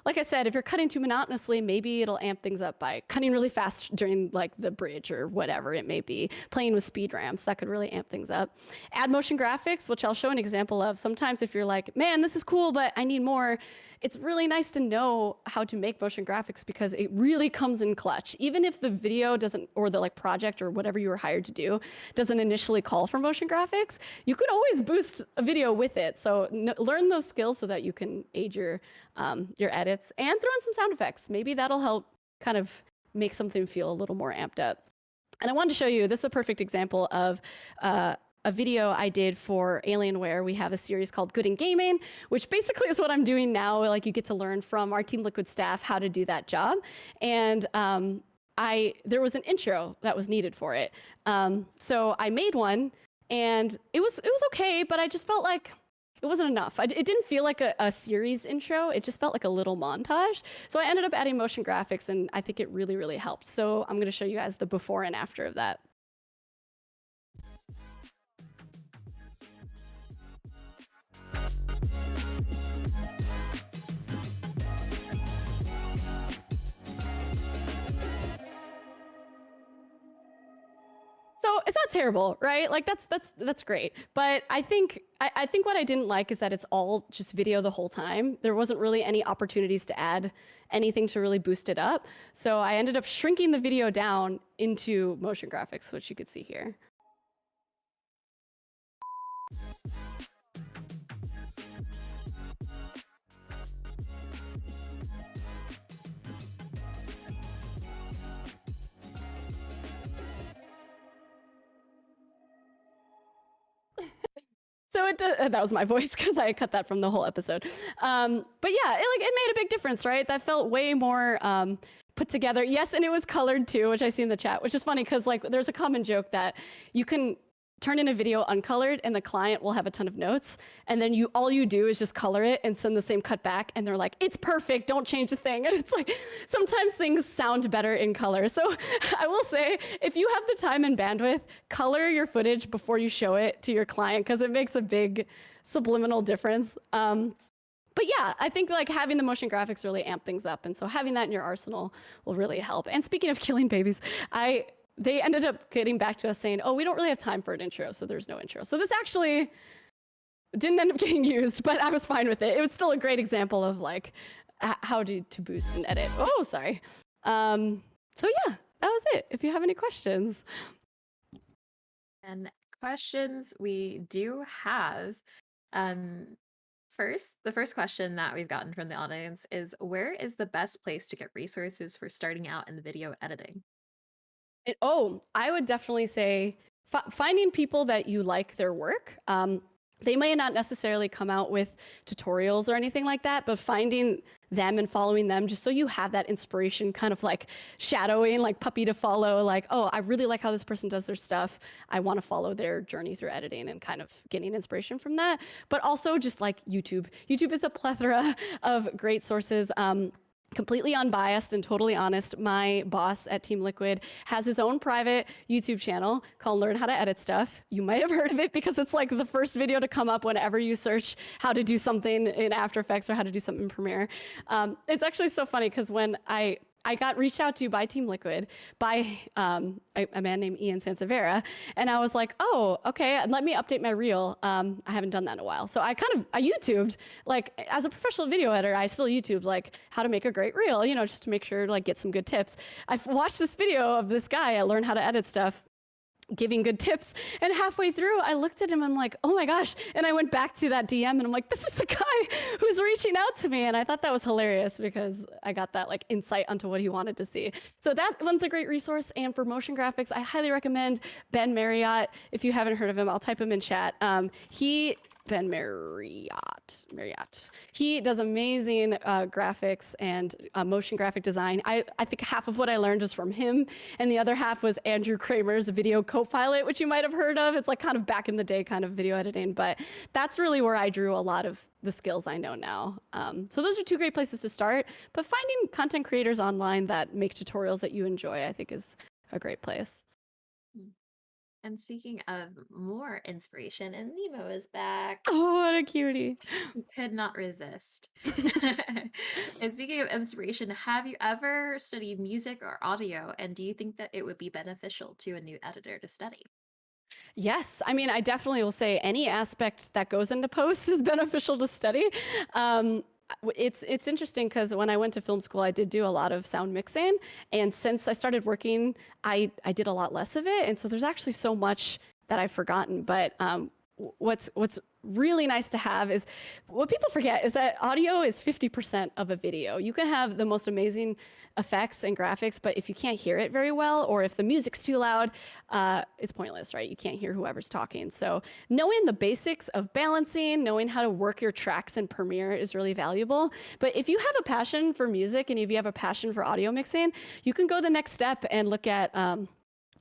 like I said, if you're cutting too monotonously, maybe it'll amp things up by cutting really fast during the bridge or whatever it may be. Playing with speed ramps, that could really amp things up. Add motion graphics, which I'll show an example of. Sometimes if you're like, man, this is cool, but I need more, it's really nice to know how to make motion graphics because it really comes in clutch. Even if the video doesn't, or the project or whatever you were hired to do doesn't initially call for motion graphics, you could always boost a video with it. So learn those skills so that you can aid your edits, and throw in some sound effects. Maybe that'll help kind of make something feel a little more amped up. And I wanted to show you, this is a perfect example of a video I did for Alienware. We have a series called Good in Gaming, which basically is what I'm doing now. You get to learn from our Team Liquid staff how to do that job. And there was an intro that was needed for it. So I made one, and it was okay, but I just felt like it wasn't enough. It didn't feel like a series intro. It just felt like a little montage. So I ended up adding motion graphics, and I think it really, really helped. So I'm going to show you guys the before and after of that. So it's not terrible, right? That's great. But I think what I didn't like is that it's all just video the whole time. There wasn't really any opportunities to add anything to really boost it up. So I ended up shrinking the video down into motion graphics, which you could see here. So that was my voice because I cut that from the whole episode. But yeah, it made a big difference, right? That felt way more put together. Yes, and it was colored too, which I see in the chat, which is funny because there's a common joke that you can turn in a video uncolored and the client will have a ton of notes, and then all you do is just color it and send the same cut back, and they're like, it's perfect, don't change a thing. And it's like, sometimes things sound better in color. So I will say, if you have the time and bandwidth, color your footage before you show it to your client, because it makes a big subliminal difference. But yeah, I think like having the motion graphics really amp things up, and so having that in your arsenal will really help. And speaking of killing babies, they ended up getting back to us saying, "Oh, we don't really have time for an intro, so there's no intro." So this actually didn't end up getting used, but I was fine with it. It was still a great example of like how to boost and edit. Oh, sorry. So yeah, that was it. If you have any questions. And questions we do have. Um, First, the first question that we've gotten from the audience is, where is the best place to get resources for starting out in video editing? I would definitely say finding people that you like their work. They may not necessarily come out with tutorials or anything like that, but finding them and following them just so you have that inspiration, kind of like shadowing, like puppy to follow, like, oh, I really like how this person does their stuff. I want to follow their journey through editing and kind of getting inspiration from that. But also just like YouTube. YouTube is a plethora of great sources. Completely unbiased and totally honest, my boss at Team Liquid has his own private YouTube channel called Learn How to Edit Stuff. You might have heard of it because it's like the first video to come up whenever you search how to do something in After Effects or how to do something in Premiere. It's actually so funny because when I got reached out to by Team Liquid by a man named Ian Sansevera, and I was like, oh, okay, let me update my reel. I haven't done that in a while, so I YouTubed, like as a professional video editor, I still YouTubed like how to make a great reel, you know, just to make sure to like get some good tips. I watched this video of this guy at Learn How to Edit Stuff giving good tips, and halfway through I looked at him, I'm like, oh my gosh, and I went back to that DM and I'm like, this is the guy who's reaching out to me. And I thought that was hilarious because I got that like insight onto what he wanted to see. So that one's a great resource. And for motion graphics, I highly recommend Ben Marriott. If you haven't heard of him, I'll type him in chat. Ben Marriott. He does amazing graphics and motion graphic design. I think half of what I learned was from him, and the other half was Andrew Kramer's Video Copilot, which you might have heard of. It's like kind of back in the day kind of video editing, but that's really where I drew a lot of the skills I know now. So those are two great places to start, but finding content creators online that make tutorials that you enjoy, I think is a great place. And speaking of more inspiration, and Nemo is back. Oh, what a cutie. He could not resist. And speaking of inspiration, have you ever studied music or audio? And do you think that it would be beneficial to a new editor to study? Yes, I mean, I definitely will say any aspect that goes into post is beneficial to study. It's interesting because when I went to film school, I did do a lot of sound mixing, and since I started working, I did a lot less of it, and so there's actually so much that I've forgotten. But what's really nice to have is what people forget is that audio is 50% of a video. You can have the most amazing effects and graphics, but if you can't hear it very well, or if the music's too loud, it's pointless, right? You can't hear whoever's talking. So knowing the basics of balancing, knowing how to work your tracks in Premiere is really valuable. But if you have a passion for music and if you have a passion for audio mixing, you can go the next step and look at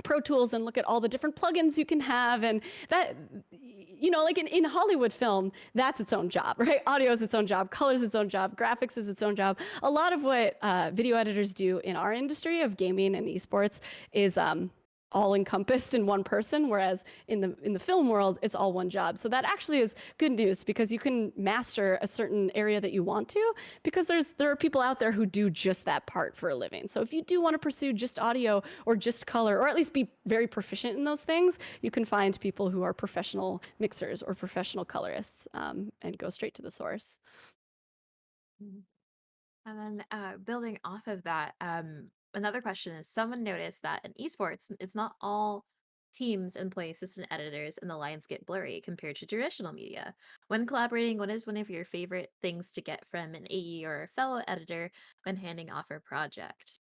Pro Tools and look at all the different plugins you can have. And that, you know, like in Hollywood film, that's its own job, right? Audio is its own job, color is its own job, graphics is its own job. A lot of what video editors do in our industry of gaming and esports is all encompassed in one person, whereas in the film world, it's all one job. So that actually is good news because you can master a certain area that you want to, because there are people out there who do just that part for a living. So if you do want to pursue just audio or just color, or at least be very proficient in those things, you can find people who are professional mixers or professional colorists and go straight to the source. Mhm. And then building off of that, another question is, someone noticed that in esports, it's not all teams employ assistant editors and the lines get blurry compared to traditional media. When collaborating, what is one of your favorite things to get from an AE or a fellow editor when handing off a project?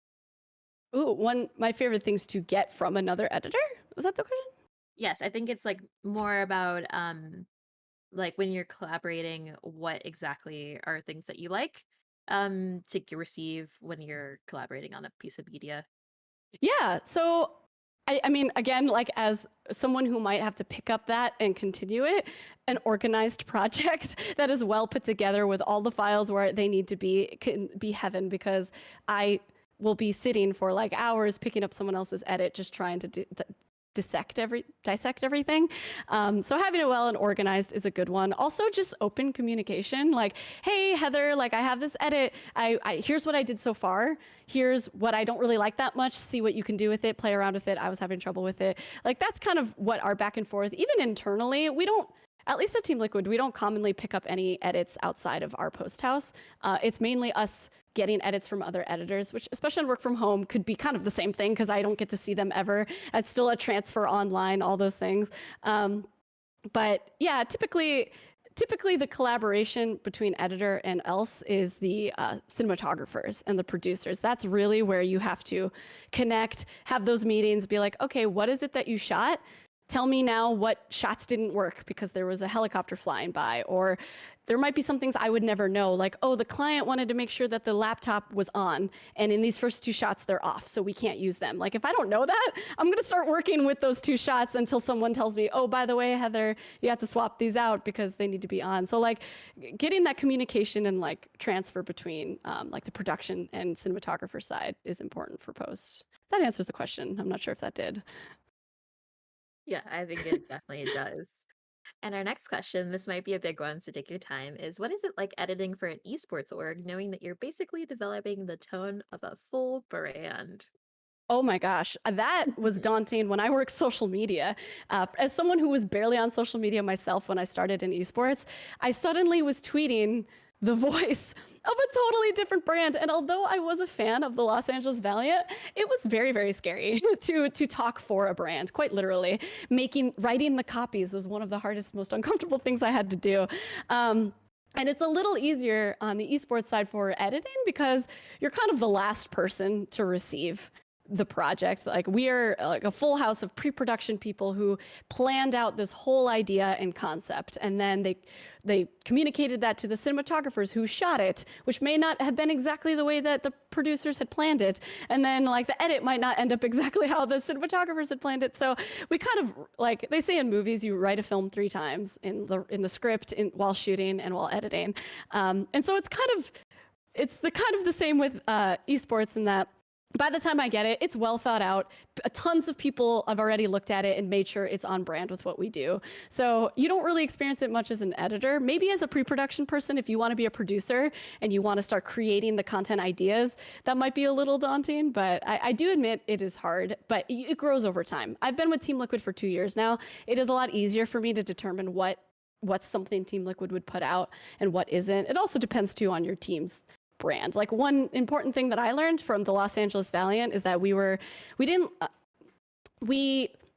Ooh, one my favorite things to get from another editor? Was that the question? Yes, I think it's like more about like when you're collaborating, what exactly are things that you like receive when you're collaborating on a piece of media? Yeah. So, I mean, again, like as someone who might have to pick up that and continue it, an organized project that is well put together with all the files where they need to be can be heaven, because I will be sitting for like hours picking up someone else's edit just trying to dissect everything. So having it well and organized is a good one. Also, just open communication. Like, hey, Heather, like I have this edit. Here's what I did so far. Here's what I don't really like that much. See what you can do with it. Play around with it. I was having trouble with it. Like that's kind of what our back and forth. Even internally, we don't. At least at Team Liquid, we don't commonly pick up any edits outside of our post house. It's mainly us getting edits from other editors, which especially on work from home could be kind of the same thing because I don't get to see them ever. It's still a transfer online, all those things. But yeah, typically the collaboration between editor and else is the cinematographers and the producers. That's really where you have to connect, have those meetings, be like, okay, what is it that you shot? Tell me now what shots didn't work because there was a helicopter flying by, or there might be some things I would never know, like, oh, the client wanted to make sure that the laptop was on, and in these first 2 shots, they're off, so we can't use them. Like, if I don't know that, I'm gonna start working with those 2 shots until someone tells me, oh, by the way, Heather, you have to swap these out because they need to be on. So like, getting that communication and like transfer between like the production and cinematographer side is important for post. That answers the question. I'm not sure if that did. Yeah, I think it definitely does. And our next question, this might be a big one, so take your time, is what is it like editing for an esports org, knowing that you're basically developing the tone of a full brand? Oh my gosh, that was daunting when I worked social media. As someone who was barely on social media myself when I started in esports, I suddenly was tweeting the voice of a totally different brand. And although I was a fan of the Los Angeles Valiant, it was very, very scary to talk for a brand, quite literally. Writing the copies was one of the hardest, most uncomfortable things I had to do. And it's a little easier on the esports side for editing because you're kind of the last person to receive the projects. Like we are like a full house of pre-production people who planned out this whole idea and concept, and then they communicated that to the cinematographers who shot it, which may not have been exactly the way that the producers had planned it, and then like the edit might not end up exactly how the cinematographers had planned it. So we kind of, like they say in movies, you write a film 3 times in the script, while shooting and while editing, and so it's kind of the same with esports in that by the time I get it, it's well thought out. Tons of people have already looked at it and made sure it's on brand with what we do. So you don't really experience it much as an editor. Maybe as a pre-production person, if you want to be a producer and you want to start creating the content ideas, that might be a little daunting. But I do admit it is hard, but it grows over time. I've been with Team Liquid for 2 years now. It is a lot easier for me to determine what's something Team Liquid would put out and what isn't. It also depends too on your team's brand. Like one important thing that I learned from the Los Angeles Valiant is that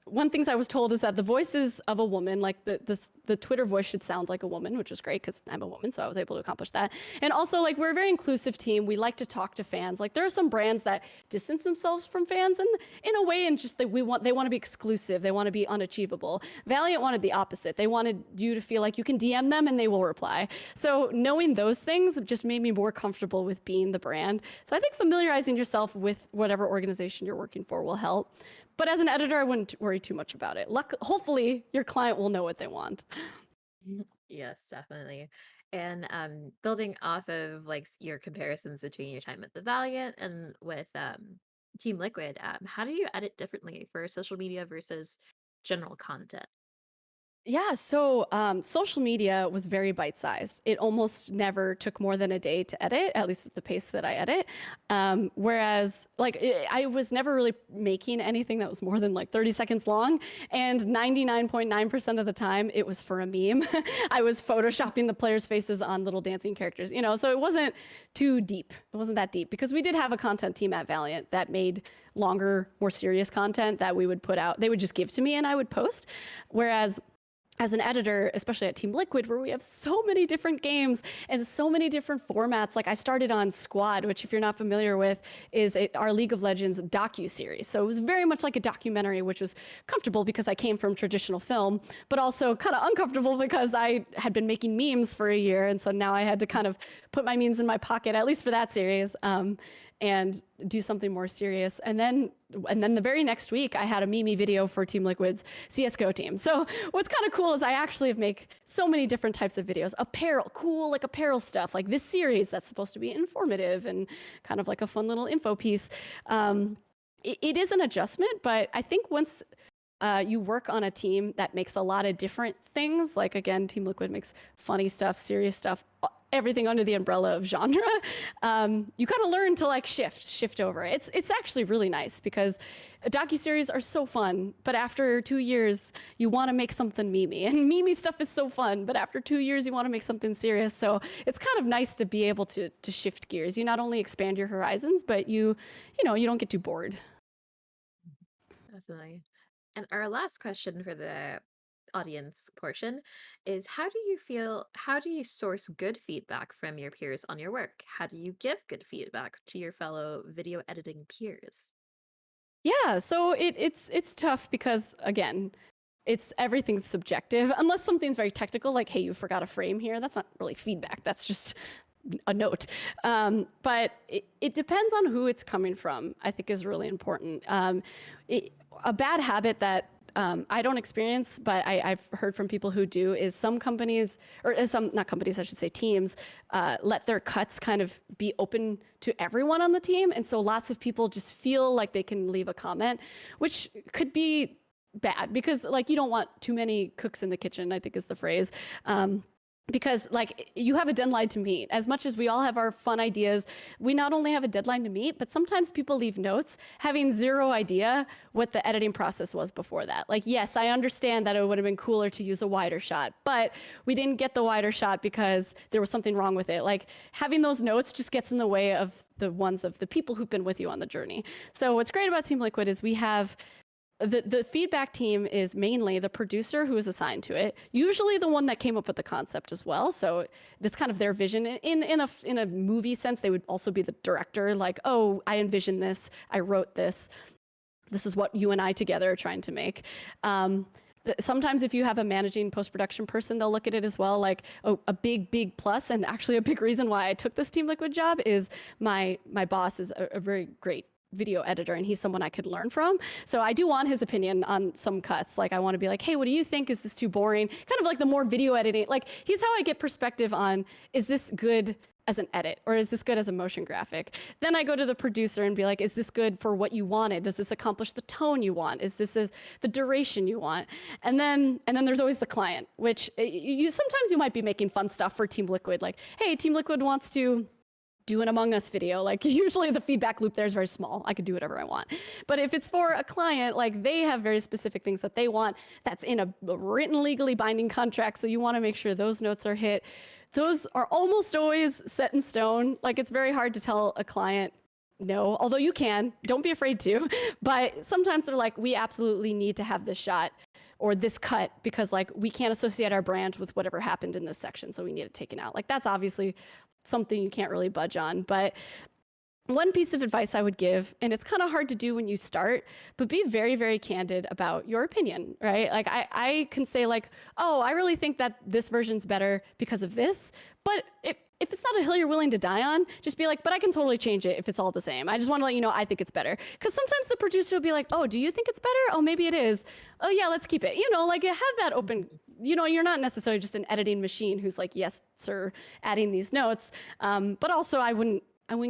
one things I was told is that the voices of a woman, like the Twitter voice should sound like a woman, which is great because I'm a woman, so I was able to accomplish that. And also, like, we're a very inclusive team. We like to talk to fans. Like, there are some brands that distance themselves from fans and in a way, and just that they want to be exclusive. They want to be unachievable. Valiant wanted the opposite. They wanted you to feel like you can DM them and they will reply. So knowing those things just made me more comfortable with being the brand. So I think familiarizing yourself with whatever organization you're working for will help. But as an editor, I wouldn't worry too much about it. Hopefully, your client will know what they want. Yes, definitely. And building off of like your comparisons between your time at the Valiant and with Team Liquid, how do you edit differently for social media versus general content? Yeah, so social media was very bite-sized. It almost never took more than a day to edit, at least at the pace that I edit. Whereas, like, I was never really making anything that was more than like 30 seconds long, and 99.9% of the time it was for a meme. I was photoshopping the players' faces on little dancing characters, so it wasn't too deep. It wasn't that deep because we did have a content team at Valiant that made longer, more serious content that we would put out. They would just give to me and I would post. Whereas as an editor, especially at Team Liquid, where we have so many different games and so many different formats. Like I started on Squad, which if you're not familiar with, is our League of Legends docu-series. So it was very much like a documentary, which was comfortable because I came from traditional film, but also kind of uncomfortable because I had been making memes for a year. And so now I had to kind of put my memes in my pocket, at least for that series. And do something more serious. And then the very next week, I had a Mimi video for Team Liquid's CSGO team. So what's kind of cool is I actually make so many different types of videos. Cool, like apparel stuff, like this series that's supposed to be informative and kind of like a fun little info piece. It is an adjustment, but I think once you work on a team that makes a lot of different things. Like again, Team Liquid makes funny stuff, serious stuff, everything under the umbrella of genre. You kind of learn to like shift over. It's actually really nice because docuseries are so fun, but after 2 years, you want to make something memey, and memey stuff is so fun, but after 2 years, you want to make something serious. So it's kind of nice to be able to shift gears. You not only expand your horizons, but you don't get too bored. Definitely. And our last question for the audience portion is how do you source good feedback from your peers on your work? How do you give good feedback to your fellow video editing peers? Yeah, so it's tough because again, it's everything's subjective unless something's very technical, like hey, you forgot a frame here. That's not really feedback. That's just a note. But it depends on who it's coming from. I think is really important. A bad habit that I don't experience, but I've heard from people who do, is some companies, or some, not companies, I should say teams, let their cuts kind of be open to everyone on the team. And so lots of people just feel like they can leave a comment, which could be bad because like you don't want too many cooks in the kitchen, I think is the phrase. Because like you have a deadline to meet. As much as we all have our fun ideas, we not only have a deadline to meet, but sometimes people leave notes having zero idea what the editing process was before that. Like, yes, I understand that it would have been cooler to use a wider shot, but we didn't get the wider shot because there was something wrong with it. Like having those notes just gets in the way of the ones of the people who've been with you on the journey. So what's great about Team Liquid is we have the feedback team is mainly the producer who is assigned to it, usually the one that came up with the concept as well. So that's kind of their vision. In a movie sense, they would also be the director, like, oh, I envisioned this, I wrote this. This is what you and I together are trying to make. Sometimes if you have a managing post-production person, they'll look at it as well. Like, oh, a big plus, and actually a big reason why I took this Team Liquid job is my boss is a very great video editor, and he's someone I could learn from. So I do want his opinion on some cuts. Like I want to be like, hey, what do you think? Is this too boring? Kind of like the more video editing. Like he's how I get perspective on, is this good as an edit or is this good as a motion graphic? Then I go to the producer and be like, is this good for what you wanted? Does this accomplish the tone you want? Is this the duration you want? And then there's always the client, which you sometimes you might be making fun stuff for Team Liquid. Like, hey, Team Liquid wants to do an Among Us video. Like usually the feedback loop there is very small. I could do whatever I want. But if it's for a client, like they have very specific things that they want that's in a written legally binding contract. So you want to make sure those notes are hit. Those are almost always set in stone. Like it's very hard to tell a client no, although you can, don't be afraid to. But sometimes they're like, we absolutely need to have this shot or this cut because like we can't associate our brand with whatever happened in this section. So we need it taken out. Like that's obviously something you can't really budge on. But one piece of advice I would give, and it's kind of hard to do when you start, but be very, very candid about your opinion, right? Like I can say like, oh, I really think that this version's better because of this. But if it's not a hill you're willing to die on, just be like, but I can totally change it if it's all the same. I just want to let you know I think it's better. Because sometimes the producer will be like, oh, do you think it's better? Oh, maybe it is. Oh, yeah, let's keep it. Like have that open. You're not necessarily just an editing machine who's like, yes, sir, adding these notes. But also I wouldn't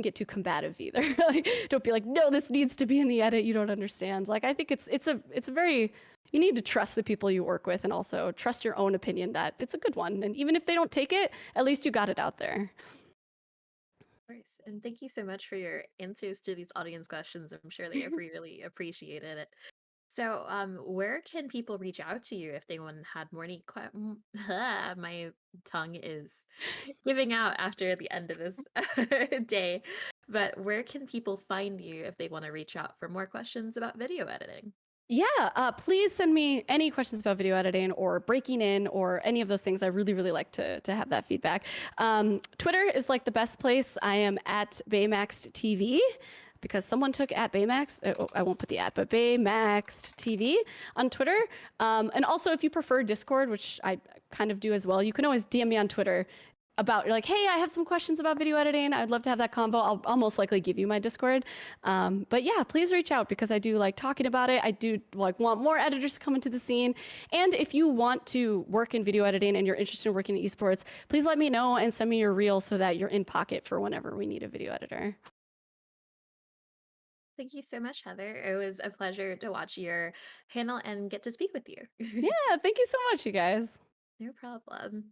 get too combative either. Like, don't be like, no, this needs to be in the edit. You don't understand. Like, I think it's a very, you need to trust the people you work with and also trust your own opinion that it's a good one. And even if they don't take it, at least you got it out there. Of course. And thank you so much for your answers to these audience questions. I'm sure they really appreciated it. So, where can people reach out to you if they want had more my tongue is giving out after the end of this day. But where can people find you if they want to reach out for more questions about video editing? Yeah, please send me any questions about video editing or breaking in or any of those things. I really, really like to have that feedback. Twitter is like the best place. I am at Baymax TV because someone took at Baymax. I won't put the at, but Baymax TV on Twitter. And also, if you prefer Discord, which I kind of do as well, you can always DM me on Twitter about you're like, hey, I have some questions about video editing. I'd love to have that convo. I'll most likely give you my Discord. But yeah, please reach out because I do like talking about it. I do like want more editors to come into the scene. And if you want to work in video editing and you're interested in working in esports, please let me know and send me your reel so that you're in pocket for whenever we need a video editor. Thank you so much, Heather. It was a pleasure to watch your panel and get to speak with you. Yeah, thank you so much, you guys. No problem.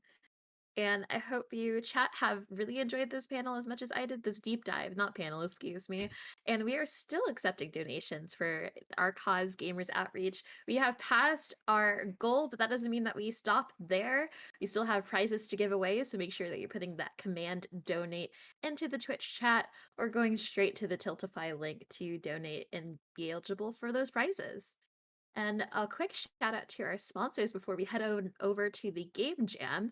And I hope you chat have really enjoyed this panel as much as I did this deep dive, not panel, excuse me. And we are still accepting donations for our cause Gamers Outreach. We have passed our goal, but that doesn't mean that we stop there. We still have prizes to give away, so make sure that you're putting that command donate into the Twitch chat or going straight to the Tiltify link to donate and be eligible for those prizes. And a quick shout out to our sponsors before we head on over to the game jam.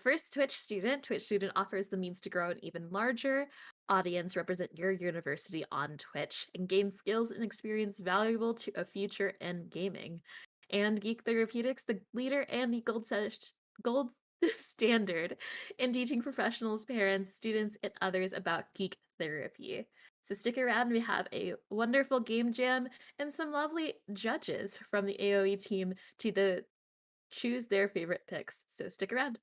First, Twitch Student offers the means to grow an even larger audience, represent your university on Twitch, and gain skills and experience valuable to a future in gaming. And Geek Therapeutics, the leader and the gold standard in teaching professionals, parents, students, and others about geek therapy. So stick around, we have a wonderful game jam and some lovely judges from the AoE team to choose their favorite picks. So stick around.